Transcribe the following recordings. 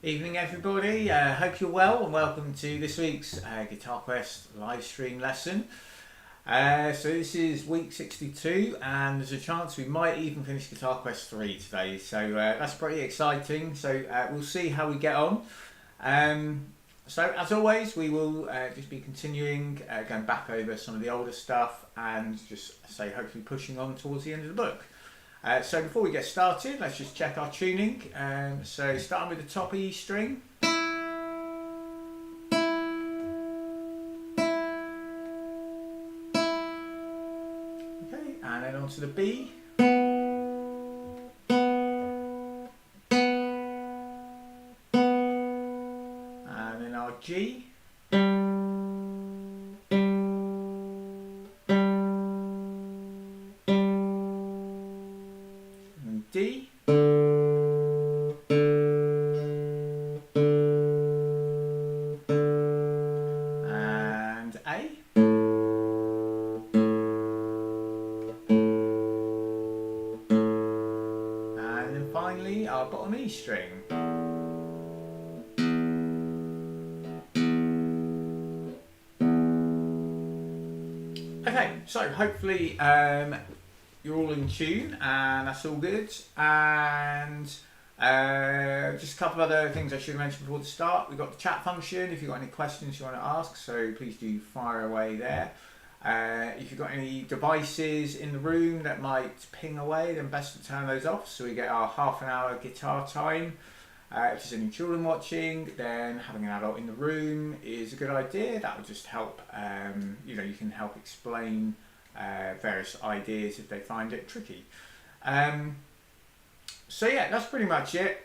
Evening everybody, hope you're well and welcome to this week's GuitarQuest live stream lesson. So this is week 62 and there's a chance we might even finish GuitarQuest 3 today, so that's pretty exciting. So we'll see how we get on. So as always we will just be continuing, going back over some of the older stuff and just say hopefully pushing on towards the end of the book. So before we get started, let's just check our tuning. So starting with the top E string. Okay, and then onto the B. And then our G. D, and A, and then finally our bottom E string. Okay, so hopefully you're all in tune and that's all good, and just a couple of other things I should have mentioned before the start. We've got the chat function if you've got any questions you want to ask, so please do fire away there. If you've got any devices in the room that might ping away, then best to turn those off so we get our half-an-hour guitar time. If there's any children watching, then having an adult in the room is a good idea. That will just help, you can help explain various ideas if they find it tricky. So yeah, that's pretty much it.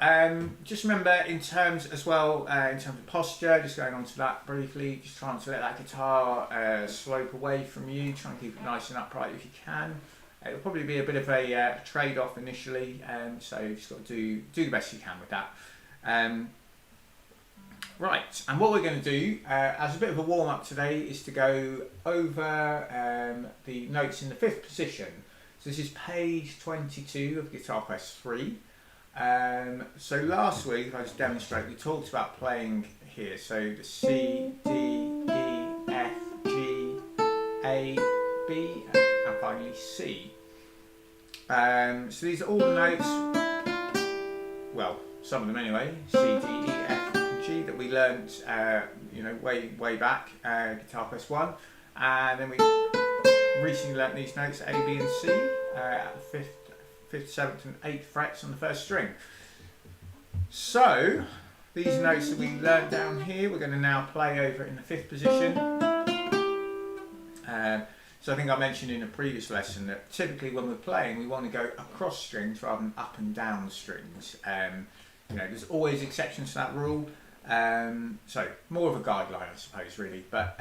Just remember in terms as well, in terms of posture, just going on to that briefly, just trying to let that guitar slope away from you, try and keep it nice and upright if you can. It'll probably be a bit of a trade-off initially, so you've just got to do the best you can with that. Right, and what we're going to do as a bit of a warm-up today is to go over the notes in the 5th position. So this is page 22 of GuitarQuest 3. So last week, if I just demonstrate, we talked about playing here. So the C, D, E, F, G, A, B, and finally C. So these are all the notes, well, some of them anyway, C, D, E, F, G, that we learned, way back, GuitarQuest 1, and then we recently learnt these notes A, B, and C at the 5th, 7th, and 8th frets on the 1st string. So these notes that we learnt down here, we're going to now play over in the 5th position. So I think I mentioned in a previous lesson that typically when we're playing, we want to go across strings rather than up and down strings. There's always exceptions to that rule. So more of a guideline, I suppose, really. But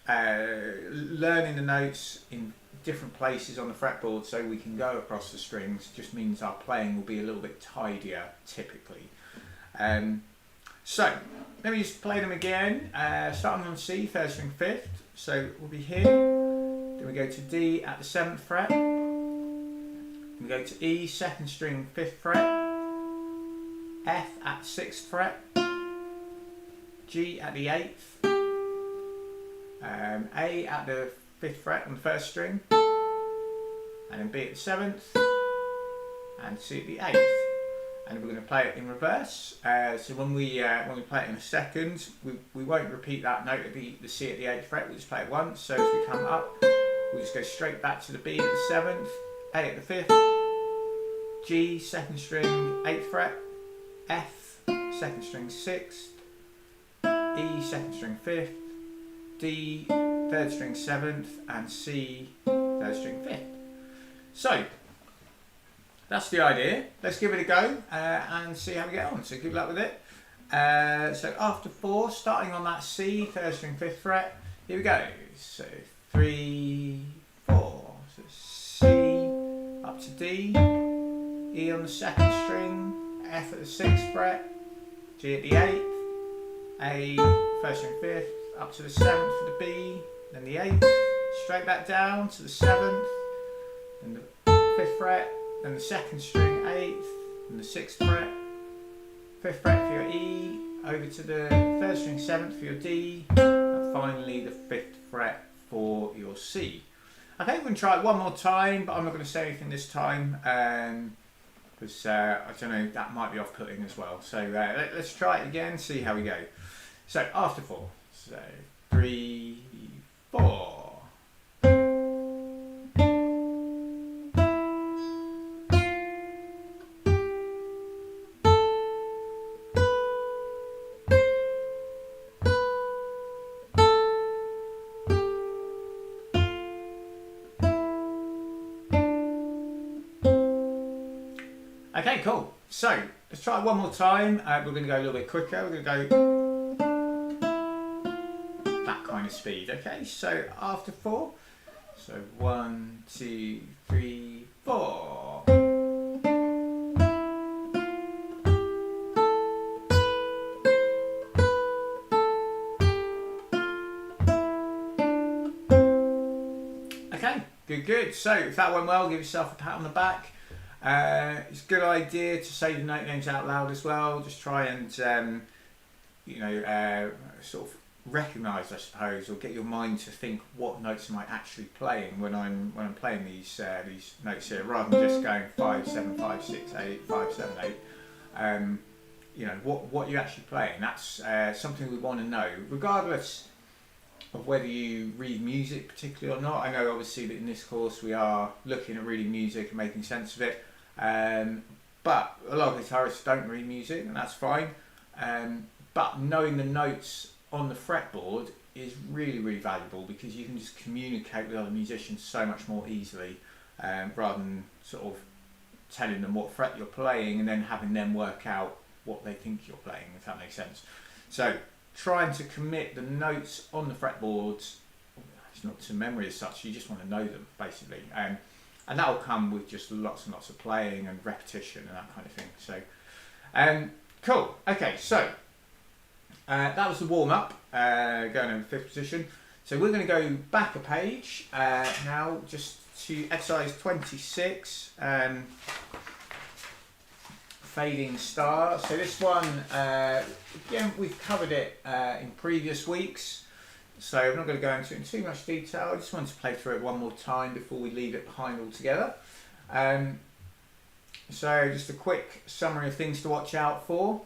learning the notes in different places on the fretboard so we can go across the strings just means our playing will be a little bit tidier, typically. So let me just play them again. Starting on C, 3rd string, 5th. So we'll be here. Then we go to D at the 7th fret. Then we go to E, 2nd string, 5th fret. F at 6th fret, G at the 8th, A at the 5th fret on the 1st string, and then B at the 7th, and C at the 8th. And we're going to play it in reverse. So when we play it in a second, we won't repeat that note at the C at the 8th fret. We'll just play it once. So as we come up, we'll just go straight back to the B at the 7th, A at the 5th, G 2nd string 8th fret. F, 2nd string 6th, E, 2nd string 5th, D, 3rd string 7th, and C, 3rd string 5th. So, that's the idea. Let's give it a go and see how we get on. So good luck with it. So after 4, starting on that C, 3rd string 5th fret, here we go. So 3, 4, so C, up to D, E on the 2nd string, F at the 6th fret, G at the 8th, A, 1st string 5th, up to the 7th for the B, then the 8th, straight back down to the 7th, then the 5th fret, then the 2nd string 8th, then the 6th fret, 5th fret for your E, over to the 3rd string 7th for your D, and finally the 5th fret for your C. Okay, we're going to try it one more time, but I'm not going to say anything this time, because I don't know, that might be off-putting as well. So let's try it again, see how we go. So after 4, so 3, 4. Okay, cool. So let's try it one more time. We're going to go a little bit quicker. We're going to go that kind of speed. Okay, so after 4. So 1, 2, 3, 4. Okay, good, good. So if that went well, give yourself a pat on the back. It's a good idea to say the note names out loud as well. Just try and you know, sort of recognise, I suppose, or get your mind to think what notes am I actually playing when I'm playing these notes here, rather than just going 5, 7, 5, 6, 8, 5, 7, 8. You know what you're actually playing. That's something we want to know, regardless of whether you read music particularly or not. I know obviously that in this course we are looking at reading music and making sense of it. But a lot of guitarists don't read music, and that's fine. But knowing the notes on the fretboard is really, really valuable, because you can just communicate with other musicians so much more easily, rather than sort of telling them what fret you're playing and then having them work out what they think you're playing, if that makes sense. So trying to commit the notes on the fretboards, it's not to memory as such, you just want to know them basically. And that will come with just lots and lots of playing and repetition and that kind of thing. So, cool. Okay, so that was the warm-up, going in the 5th position. So we're going to go back a page now, just to exercise 26, fading star. So this one, again, we've covered it in previous weeks. So I'm not going to go into it in too much detail. I just wanted to play through it one more time before we leave it behind altogether. So just a quick summary of things to watch out for.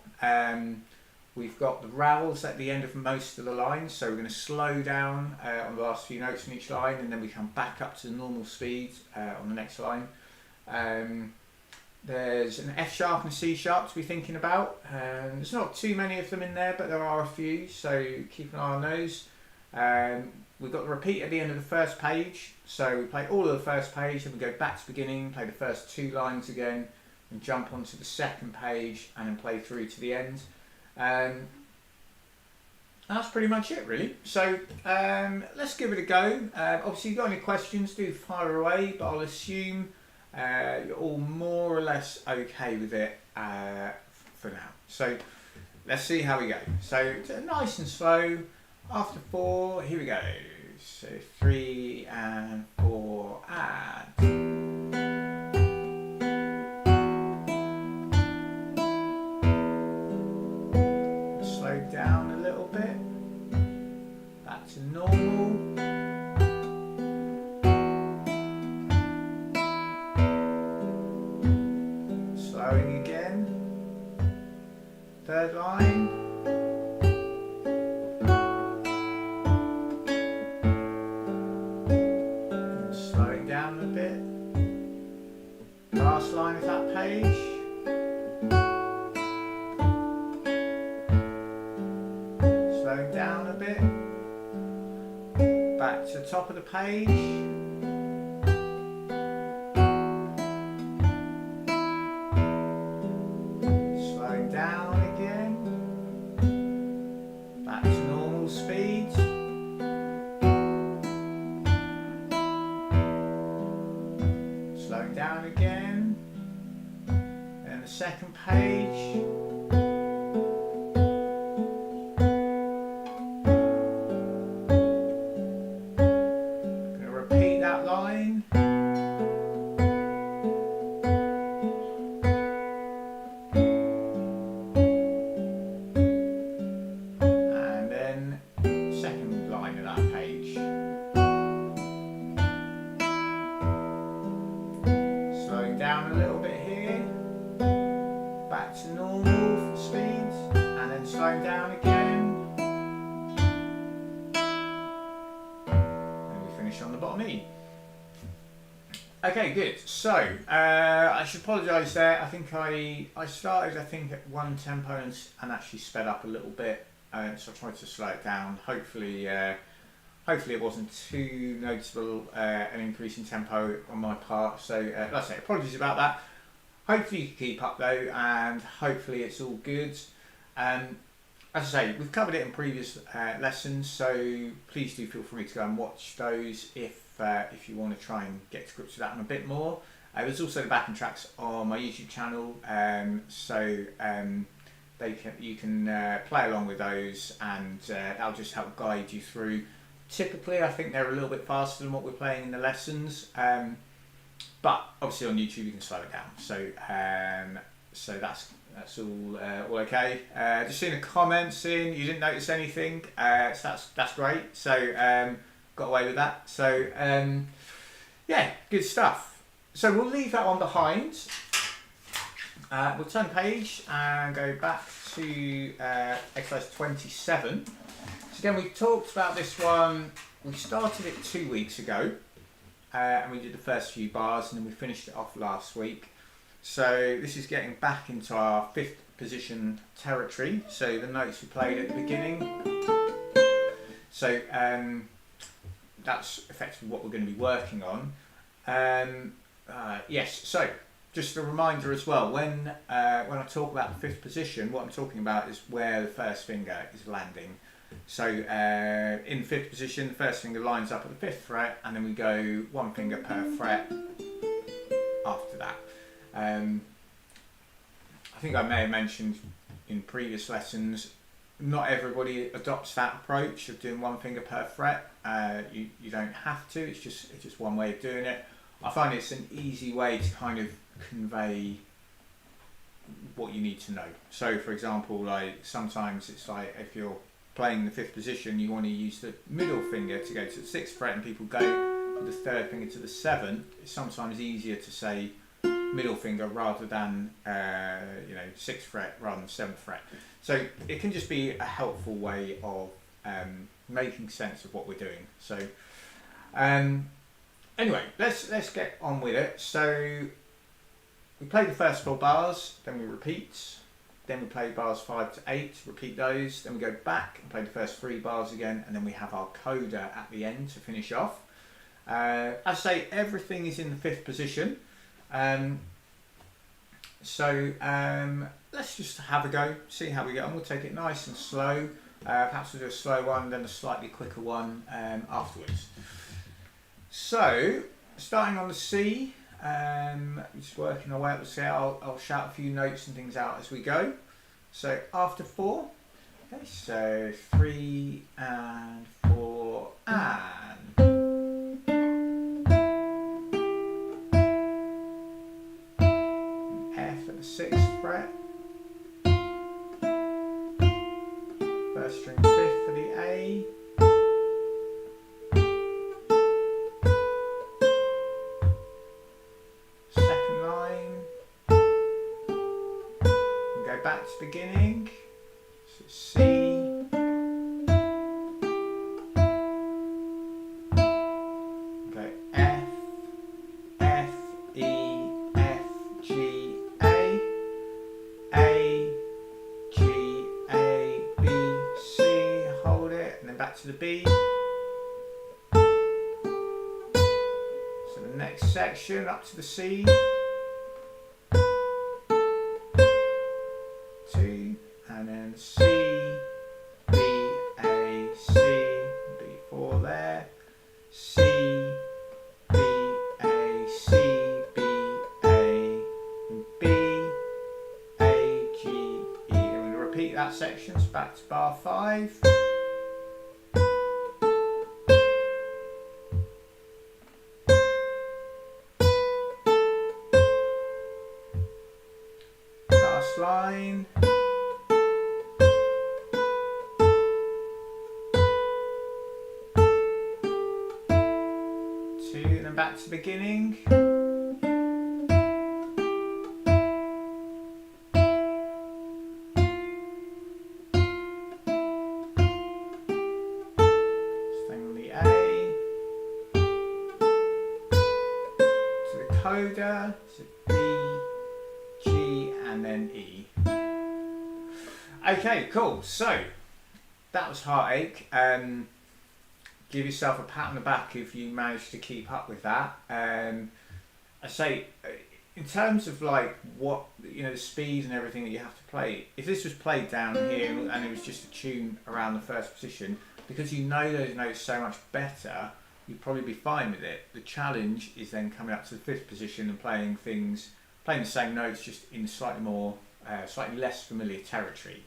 We've got the rowels at the end of most of the lines, so we're going to slow down on the last few notes in each line, and then we come back up to the normal speed on the next line. There's an F sharp and a C sharp to be thinking about. There's not too many of them in there, but there are a few, so keep an eye on those. We've got the repeat at the end of the first page, so we play all of the first page, and we go back to the beginning, play the first 2 lines again, and jump onto the second page and then play through to the end. That's pretty much it really. So let's give it a go. Obviously, if you've got any questions, do fire away, but I'll assume you're all more or less okay with it for now. So let's see how we go. So nice and slow. After 4, here we go. So 3 and 4 and. Slow down a little bit. Back to normal. Slowing again. 3rd line. Last line of that page. Slowing down a bit. Back to the top of the page. Slowing down again. Back to normal speed. Slowing down again, and the second page. I'm going to repeat that line. slowing down again. And we finish on the bottom E. Okay, good. So, I should apologise there. I think I started, I think, at one tempo and actually sped up a little bit. So I tried to slow it down. Hopefully, hopefully it wasn't too noticeable, an increase in tempo on my part. So, like I say, apologies about that. Hopefully you can keep up though, and hopefully it's all good. As I say, we've covered it in previous lessons, so please do feel free to go and watch those if you want to try and get to grips with that one a bit more. There's also the backing tracks on my YouTube channel, so you can play along with those, and that'll just help guide you through. Typically, I think they're a little bit faster than what we're playing in the lessons, but obviously on YouTube you can slow it down. So that's all okay. Just seeing the comments in, you didn't notice anything, so that's great. So got away with that. So yeah, good stuff. So we'll leave that one behind. We'll turn page and go back to exercise 27. So again, we talked about this one. We started it 2 weeks ago, and we did the first few bars, and then we finished it off last week. So this is getting back into our 5th position territory. So the notes we played at the beginning. So that's effectively what we're going to be working on. Yes, so just a reminder as well, when I talk about the 5th position, what I'm talking about is where the first finger is landing. So in 5th position, the first finger lines up at the 5th fret, and then we go 1 finger per fret after that. I think I may have mentioned in previous lessons, not everybody adopts that approach of doing 1 finger per fret. You don't have to, it's just one way of doing it. I find it's an easy way to kind of convey what you need to know. So for example, like sometimes it's like if you're playing the 5th position, you want to use the middle finger to go to the 6th fret, and people go with the 3rd finger to the 7th. It's sometimes easier to say middle finger rather than 6th fret rather than 7th fret. So it can just be a helpful way of making sense of what we're doing. So anyway, let's get on with it. So we play the first 4 bars, then we repeat, then we play bars 5 to 8, repeat those, then we go back and play the first 3 bars again, and then we have our coda at the end to finish off. As I say, everything is in the 5th position. Let's just have a go, see how we get on. We'll take it nice and slow. Perhaps we'll do a slow one, then a slightly quicker one afterwards. So, starting on the C, just working our way up the C. I'll shout a few notes and things out as we go. So after 4, okay, so 3 and 4 and F at the 6th fret, 1st string 5th for the A, second line, and go back to beginning, so C, go F, F, E, F, G, A, G, A, B, C, hold it, and then back to the B. So the next section up to the C, 2, and then C, B, A, C, B4 there, C, B, A, C, B, A, and B, A, G, E. And we're going to repeat that section, so back to bar 5. Last line. 2, and then back to beginning. coda, so B, G, and then E. Okay, cool. So that was Heartache. Give yourself a pat on the back if you managed to keep up with that. I say, in terms of like what, you know, the speed and everything that you have to play, if this was played down here and it was just a tune around the first position, because you know those notes so much better, you'd probably be fine with it. The challenge is then coming up to the fifth position and playing the same notes just in slightly more, slightly less familiar territory.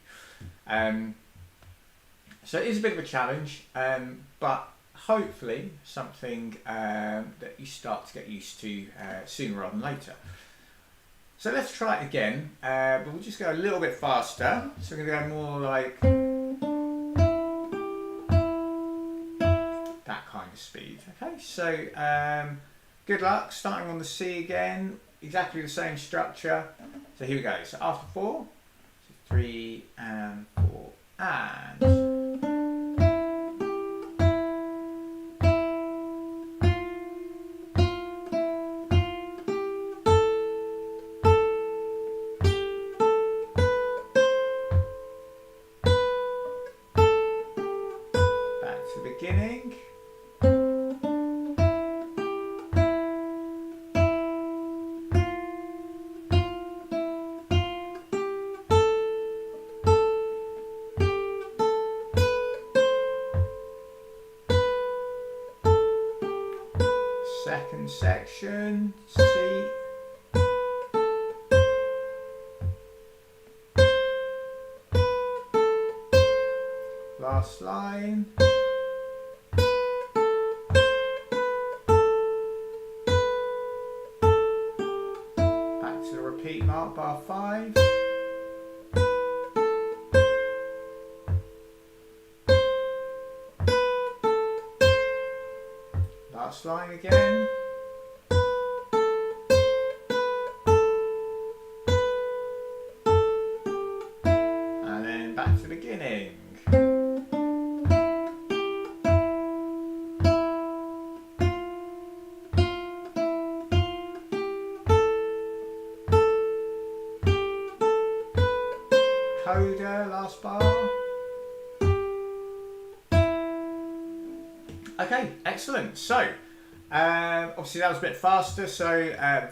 So it is a bit of a challenge, but hopefully something that you start to get used to sooner rather than later. So let's try it again, but we'll just go a little bit faster. So we're going to go more like that kind of speed. Okay, so good luck. Starting on the C again, exactly the same structure. So here we go. So after 4, so 3 and 4 and. Beginning. Second section, C. Last line. Repeat mark bar 5. Last line again. And then back to the beginning. Coda, last bar. Okay, excellent. So, obviously that was a bit faster, so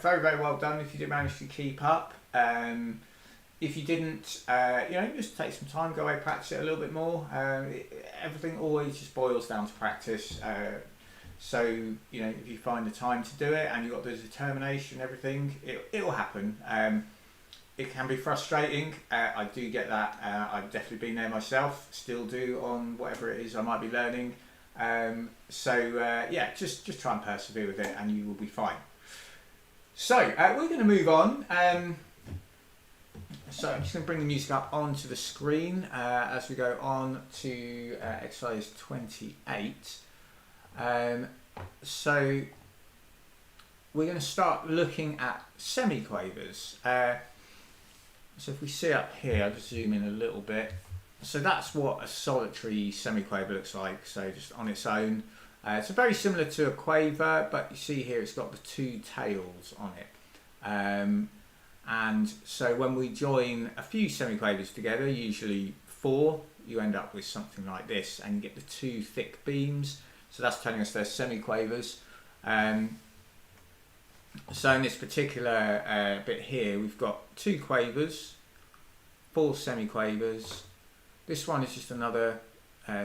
very, very well done if you did manage to keep up. If you didn't, you know, just take some time, go away, practice it a little bit more. Everything always just boils down to practice. So, you know, if you find the time to do it and you've got the determination and everything, it will happen. It can be frustrating. I do get that. I've definitely been there myself, still do on whatever it is I might be learning. Yeah, just try and persevere with it and you will be fine. So we're going to move on. So I'm just going to bring the music up onto the screen as we go on to exercise 28. So we're going to start looking at semiquavers. So if we see up here, I'll just zoom in a little bit. So that's what a solitary semiquaver looks like, so just on its own. It's very similar to a quaver, but you see here it's got the two tails on it. And so when we join a few semiquavers together, usually 4, you end up with something like this, and you get the 2 thick beams. So that's telling us they're semiquavers. So in this particular bit here, we've got 2 quavers, 4 semiquavers. This one is just another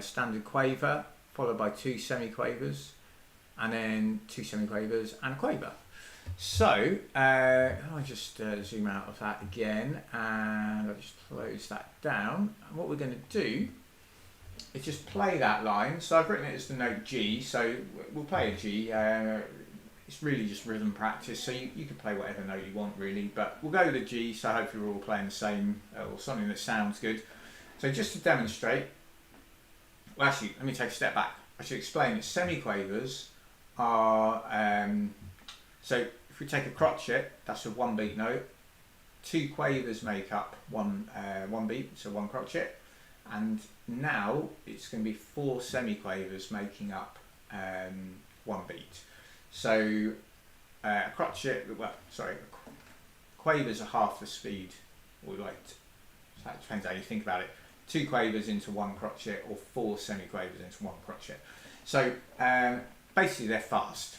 standard quaver, followed by 2 semiquavers, and then 2 semiquavers and a quaver. So I'll just zoom out of that again, and I'll just close that down. And what we're going to do is just play that line. So I've written it as the note G, so we'll play a G. It's really just rhythm practice, so you can play whatever note you want really, but we'll go with a G, so hopefully we're all playing the same, or something that sounds good. So just to demonstrate, well actually, let me take a step back. I should explain that semiquavers are, so if we take a crotchet, that's a 1 beat note. 2 quavers make up one beat, so 1 crotchet. And now it's going to be 4 semiquavers making up 1 beat. So a crotchet, well, sorry, quavers are half the speed, or like, so it depends how you think about it. 2 quavers into 1 crotchet, or 4 semiquavers into 1 crotchet. So basically they're fast.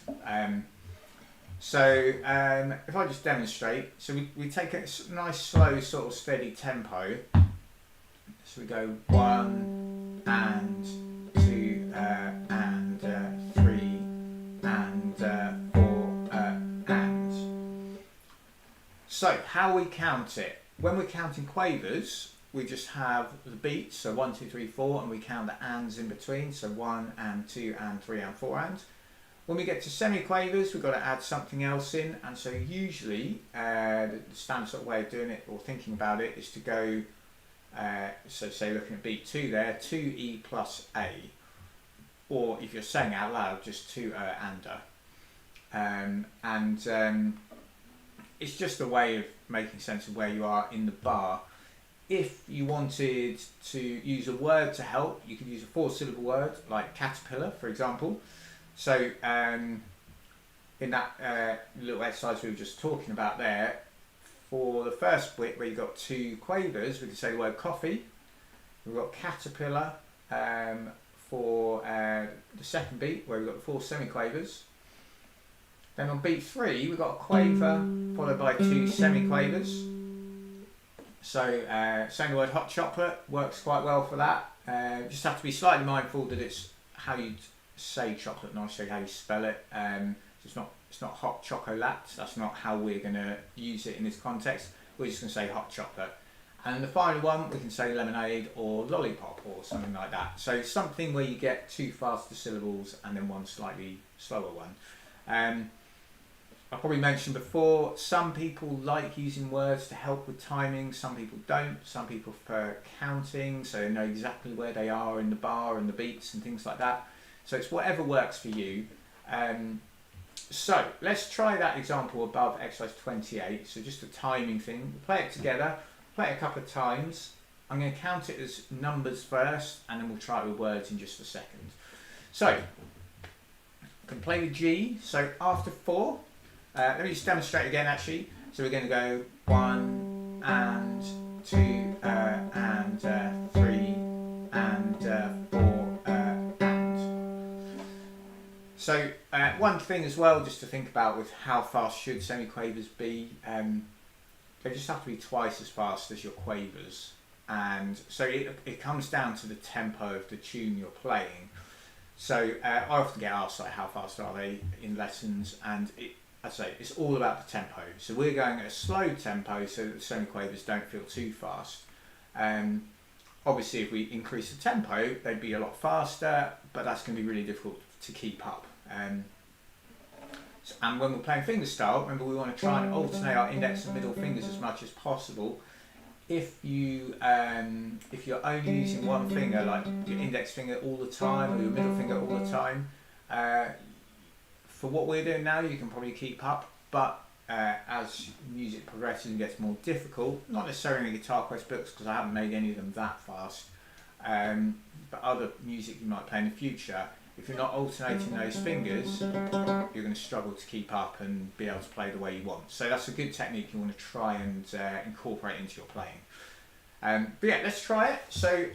If I just demonstrate, so we take a nice slow sort of steady tempo. So we go 1 and 2 and 3 and 4 and. So how we count it? When we're counting quavers, we just have the beats, so 1, 2, 3, 4, and we count the ands in between, so 1 and 2 and 3 and 4 and. When we get to semiquavers, we've got to add something else in, and so usually the standard sort of way of doing it or thinking about it is to go, so say looking at beat 2 there, 2E plus A, or if you're saying out loud, just 2 and A. It's just a way of making sense of where you are in the bar. If you wanted to use a word to help, you could use a 4-syllable word like caterpillar, for example. So in that little exercise we were just talking about there, for the first bit where you've got 2 quavers, we can say the word coffee. We've got caterpillar for the second beat where we've got the 4 semiquavers. Then on beat 3 we've got a quaver followed by 2 semiquavers. So saying the word hot chocolate works quite well for that. Just have to be slightly mindful that it's how you say chocolate, not necessarily how you spell it. It's not hot chocolate. That's not how we're going to use it in this context. We're just going to say hot chocolate. And the final one, we can say lemonade or lollipop or something like that. So something where you get 2 faster syllables and then 1 slightly slower one. I probably mentioned before, some people like using words to help with timing, some people don't. Some people prefer counting, so they know exactly where they are in the bar and the beats and things like that. So it's whatever works for you. So let's try that example above exercise 28. So just a timing thing. We'll play it together, play it a couple of times. I'm going to count it as numbers first, and then we'll try it with words in just a second. So I can play the G. So after 4, let me just demonstrate again actually. So we're going to go 1 and 2 and 3 and 4 and. So one thing as well just to think about with how fast should semiquavers be, they just have to be twice as fast as your quavers, and so it comes down to the tempo of the tune you're playing. So I often get asked like how fast are they in lessons, and I say it's all about the tempo. So we're going at a slow tempo so that the semiquavers don't feel too fast. Obviously if we increase the tempo they'd be a lot faster, but that's going to be really difficult to keep up. And when we're playing fingerstyle, remember we want to try and alternate our index and middle fingers as much as possible. If you're only using one finger, like your index finger all the time or your middle finger all the time, for what we're doing now you can probably keep up, but as music progresses and gets more difficult, not necessarily in the GuitarQuest books because I haven't made any of them that fast, but other music you might play in the future, if you're not alternating those fingers you're going to struggle to keep up and be able to play the way you want. So that's a good technique you want to try and incorporate into your playing. But yeah, let's try it. So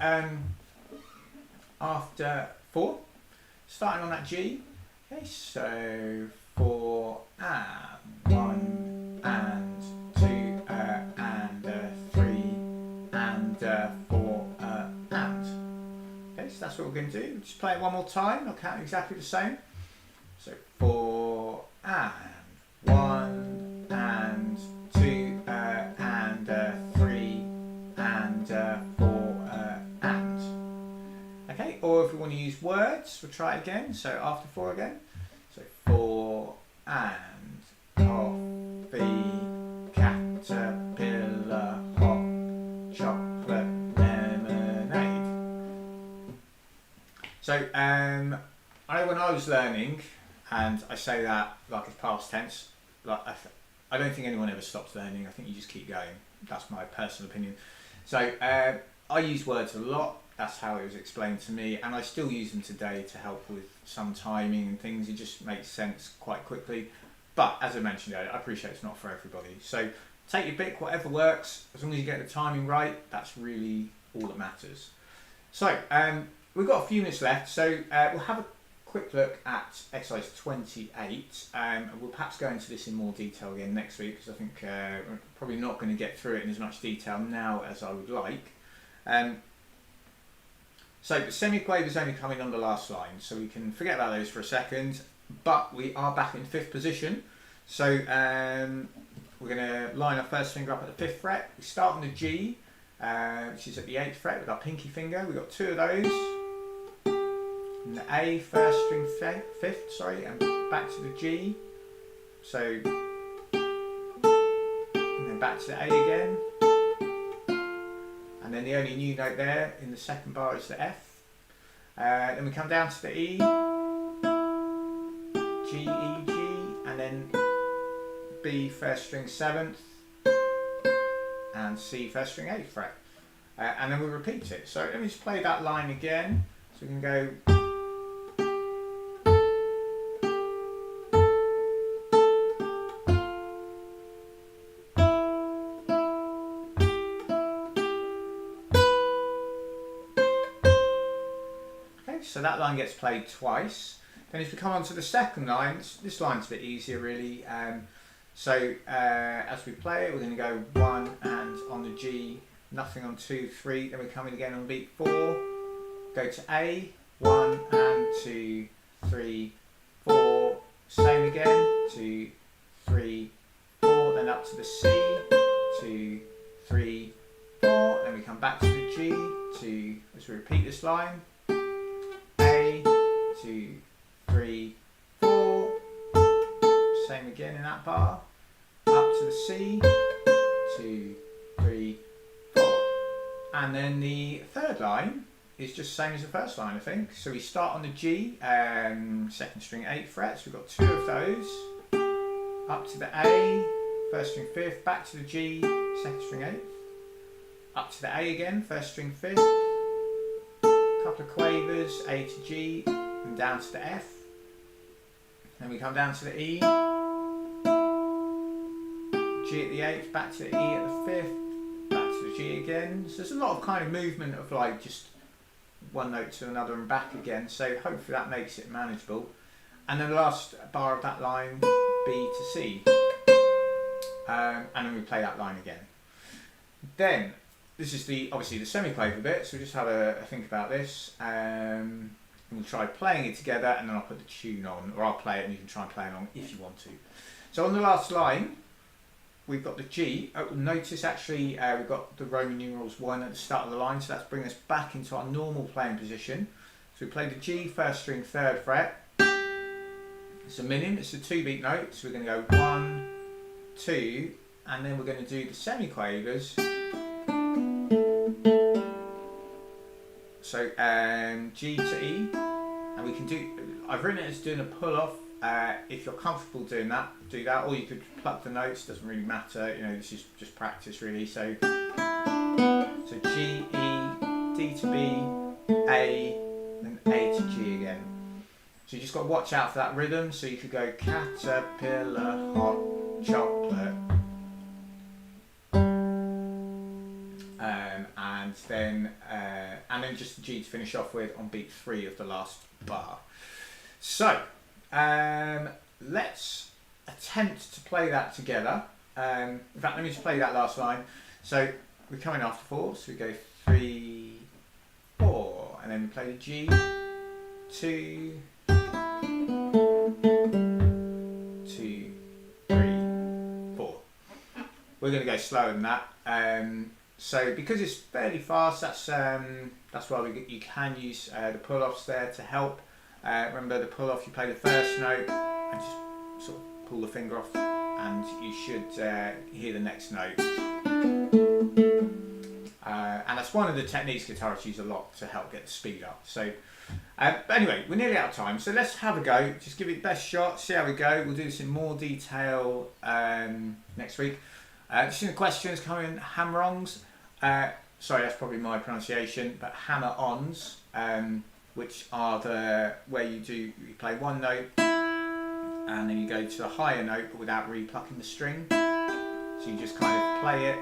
after 4, starting on that G. Okay, so 4 and 1 and 2 and 3 and 4 and. Okay, so that's what we're going to do. Just play it one more time. I'll count exactly the same. So 4 and 1 and 2 and 3 and 4 and. Okay, or if we want to use words, we'll try it again. So after 4 again. So 4 and coffee, caterpillar, hot chocolate, lemonade. So I know when I was learning, and I say that like it's past tense, like I don't think anyone ever stops learning. I think you just keep going. That's my personal opinion. So I use words a lot. That's how it was explained to me, and I still use them today to help with some timing and things. It just makes sense quite quickly. But as I mentioned earlier, I appreciate it's not for everybody. So take your pick, whatever works, as long as you get the timing right, that's really all that matters. So we've got a few minutes left, so we'll have a quick look at exercise 28, and we'll perhaps go into this in more detail again next week, because I think we're probably not going to get through it in as much detail now as I would like. So the semiquavers only come in on the last line, so we can forget about those for a second, but we are back in 5th position. So we're going to line our first finger up at the 5th fret. We start on the G, which is at the 8th fret with our pinky finger. We've got 2 of those. And the A, 1st string 5th, sorry, and back to the G. So, and then back to the A again. And then the only new note there in the 2nd bar is the F. Then we come down to the E, G, E, G, and then B, 1st string 7th, and C, 1st string 8th fret. And then we repeat it. So let me just play that line again. So we can go. So that line gets played twice. Then as we come on to the 2nd line, this line's a bit easier really. So as we play it, we're going to go 1 and on the G, nothing on 2, 3, then we come in again on beat 4, go to A, 1 and 2, 3, 4, same again, 2, 3, 4, then up to the C, 2, 3, 4, then we come back to the G, as we repeat this line, A, 2, 3, 4, same again in that bar, up to the C, 2, 3, 4. And then the 3rd line is just the same as the 1st line, I think. So we start on the G, 2nd string 8th fret, so we've got 2 of those, up to the A, 1st string 5th, back to the G, 2nd string 8th, up to the A again, 1st string 5th, couple of quavers, A to G, and down to the F. Then we come down to the E, G at the 8th, back to the E at the 5th, back to the G again. So there's a lot of kind of movement of like just one note to another and back again. So hopefully that makes it manageable. And then the last bar of that line, B to C. And then we play that line again. Then this is obviously the semiquaver bit, so just have a think about this. And we'll try playing it together, and then I'll put the tune on, or I'll play it and you can try and play along if you want to. So on the last line, we've got the G. Oh, notice actually we've got the Roman numerals 1 at the start of the line, so that's bringing us back into our normal playing position. So we play the G, 1st string 3rd fret. It's a minim, it's a 2-beat note, so we're going to go 1, 2, and then we're going to do the semiquavers. So G to E, and we can do, I've written it as doing a pull off. If you're comfortable doing that, do that, or you could pluck the notes, doesn't really matter, you know, this is just practice really. So G, E, D to B, A, then A to G again. So you just got to watch out for that rhythm, so you could go caterpillar, hot chocolate. And then just the G to finish off with on beat 3 of the last bar. So let's attempt to play that together. In fact, let me just play that last line. So we're coming after 4, so we go 3, 4, and then we play the G, 2, 2, 3, 4. We're going to go slower than that. So because it's fairly fast, that's why you can use the pull-offs there to help. Remember the pull-off, you play the first note and just sort of pull the finger off and you should hear the next note. And that's one of the techniques guitarists use a lot to help get the speed up. So, but anyway, we're nearly out of time, so let's have a go. Just give it the best shot, see how we go. We'll do this in more detail next week. Just in the questions coming, hammer-ons. Sorry, that's probably my pronunciation, but hammer-ons, which are where you play one note and then you go to the higher note but without re-plucking the string. So you just kind of play it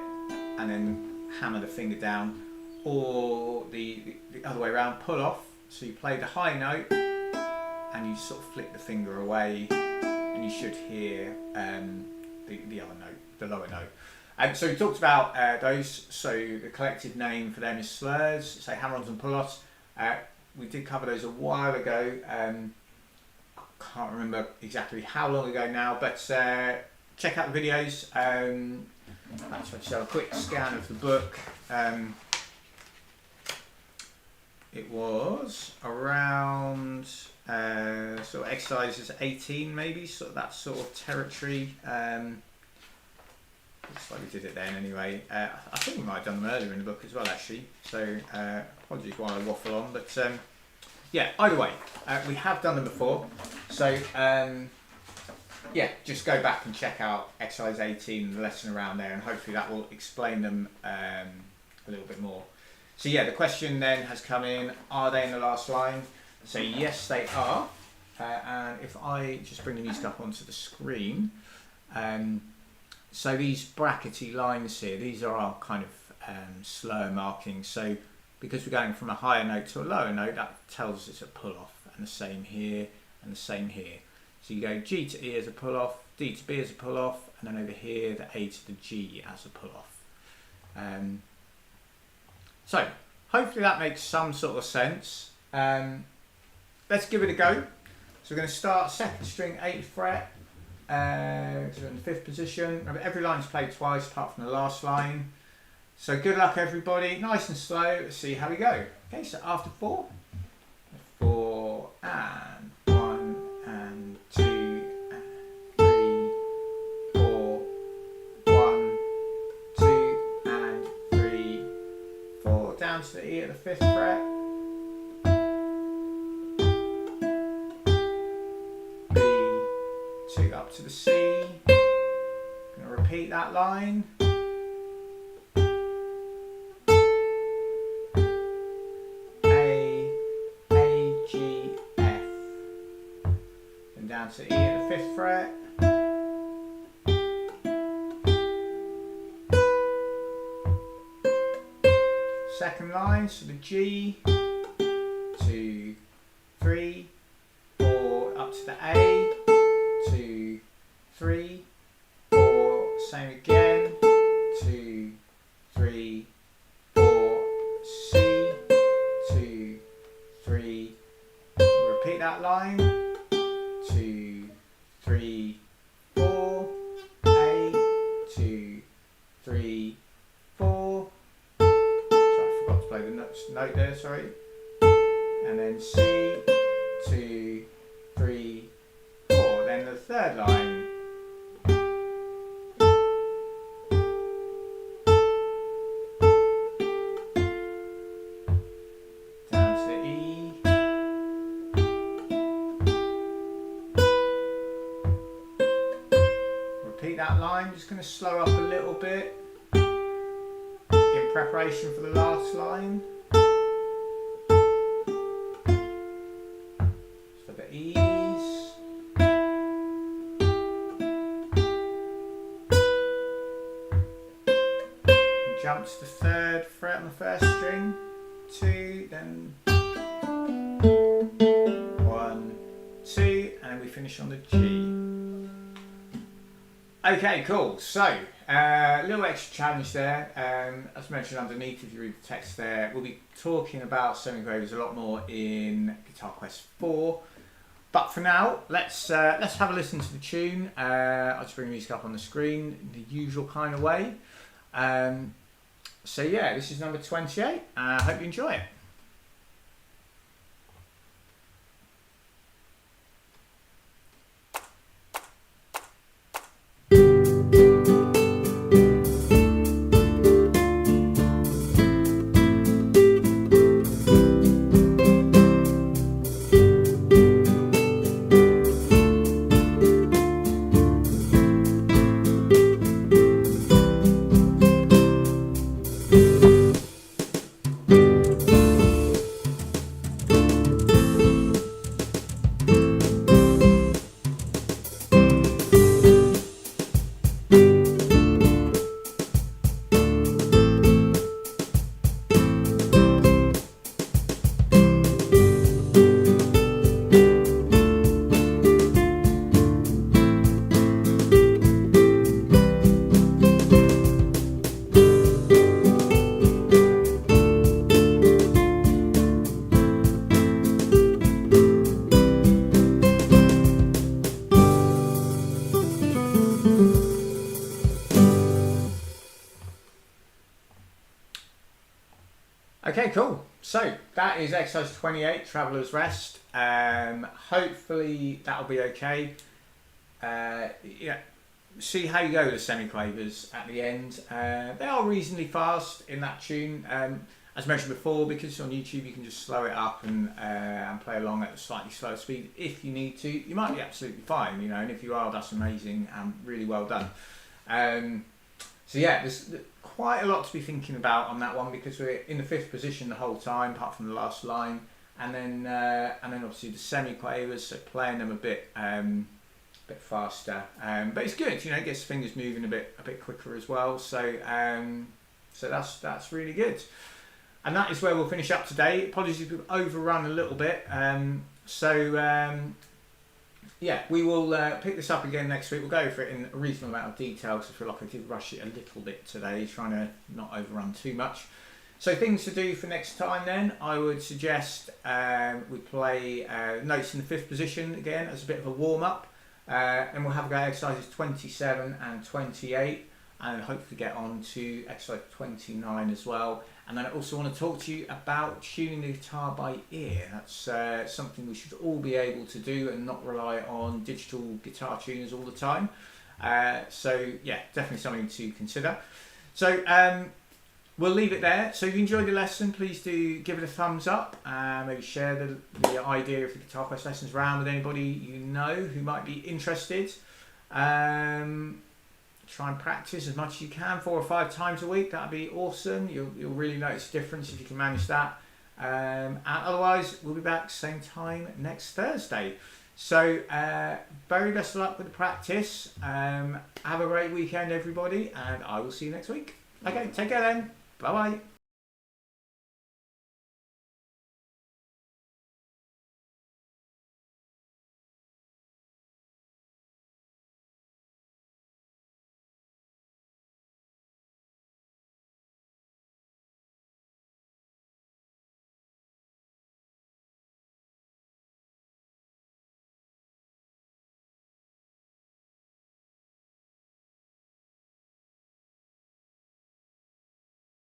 and then hammer the finger down, or the other way around, pull off. So you play the high note and you sort of flick the finger away, and you should hear the other note, the lower note. And so we talked about those. So the collective name for them is slurs, so hammer-ons and pull-offs. We did cover those a while ago. I can't remember exactly how long ago now, but check out the videos. Let's just have a quick scan of the book. It was around sort of exercises 18 maybe, sort of that sort of territory. Looks like we did it then anyway. I think we might have done them earlier in the book as well actually, so apologies while I waffle on, but yeah, either way, we have done them before, so yeah, just go back and check out exercise 18, the lesson around there, and hopefully that will explain them a little bit more. So yeah, the question then has come in, are they in the last line? So yes, they are, and if I just bring the music up onto the screen, so these brackety lines here, these are our kind of slur markings. So because we're going from a higher note to a lower note, that tells us it's a pull-off, and the same here, and the same here. So you go G to E as a pull-off, D to B as a pull-off, and then over here, the A to the G as a pull-off. So hopefully that makes some sort of sense. Let's give it a go. So we're going to start 2nd string, 8th fret, so we're in the 5th position. Remember, every line is played twice apart from the last line. So good luck everybody, nice and slow. Let's see how we go. Okay, so after 4, 4 and 1 and 2 and 3, 4, 1, 2 and 3, 4, down to the E at the 5th fret. B, 2 up to the C. I'm going to repeat that line. Down to E at the 5th fret. Second line, so the G, 2, 3, 4, up to the A, 2, 3, 4, same again, 2, 3, 4, C, 2, 3, repeat that line. 2, 3, 4, A, 2, 3, 4. So I forgot to play the note there, sorry. And then C, 2, 3, 4. Then the third line. Down to the E. Repeat that line, just going to slow up a little bit in preparation for the last line. For the E's. Jump to the 3rd fret on the 1st string, 2, then 1, 2, and then we finish on the G. Okay, cool. So, a little extra challenge there. As mentioned underneath, if you read the text there, we'll be talking about semiquavers a lot more in GuitarQuest 4. But for now, let's have a listen to the tune. I'll just bring the music up on the screen in the usual kind of way. So yeah, this is number 28. I hope you enjoy it. Okay, cool. So that is exercise 28, Traveller's Rest. Hopefully that'll be okay. Yeah, see how you go with the semiquavers at the end. They are reasonably fast in that tune. As mentioned before, because on YouTube you can just slow it up and play along at a slightly slower speed if you need to. You might be absolutely fine, you know, and if you are, that's amazing and really well done. So yeah, there's quite a lot to be thinking about on that one because we're in the 5th position the whole time, apart from the last line, and then obviously the semiquavers, so playing them a bit faster. But it's good, you know, it gets the fingers moving a bit quicker as well. So so that's really good. And that is where we'll finish up today. Apologies if we've overrun a little bit. Yeah, we will pick this up again next week. We'll go for it in a reasonable amount of detail because I feel like I did rush it a little bit today, trying to not overrun too much. So things to do for next time then, I would suggest we play notes in the 5th position again as a bit of a warm-up. And we'll have a go at exercises 27 and 28 and hopefully get on to exercise 29 as well. And then I also want to talk to you about tuning the guitar by ear. That's something we should all be able to do and not rely on digital guitar tuners all the time. So yeah, definitely something to consider. So we'll leave it there. So if you enjoyed the lesson, please do give it a thumbs up. Maybe share the idea of the GuitarQuest lessons around with anybody you know who might be interested. Try and practice as much as you can, 4 or 5 times a week. That'd be awesome. You'll really notice a difference if you can manage that. And otherwise, we'll be back same time next Thursday. So very best of luck with the practice. Have a great weekend, everybody, and I will see you next week. Okay, take care then. Bye bye.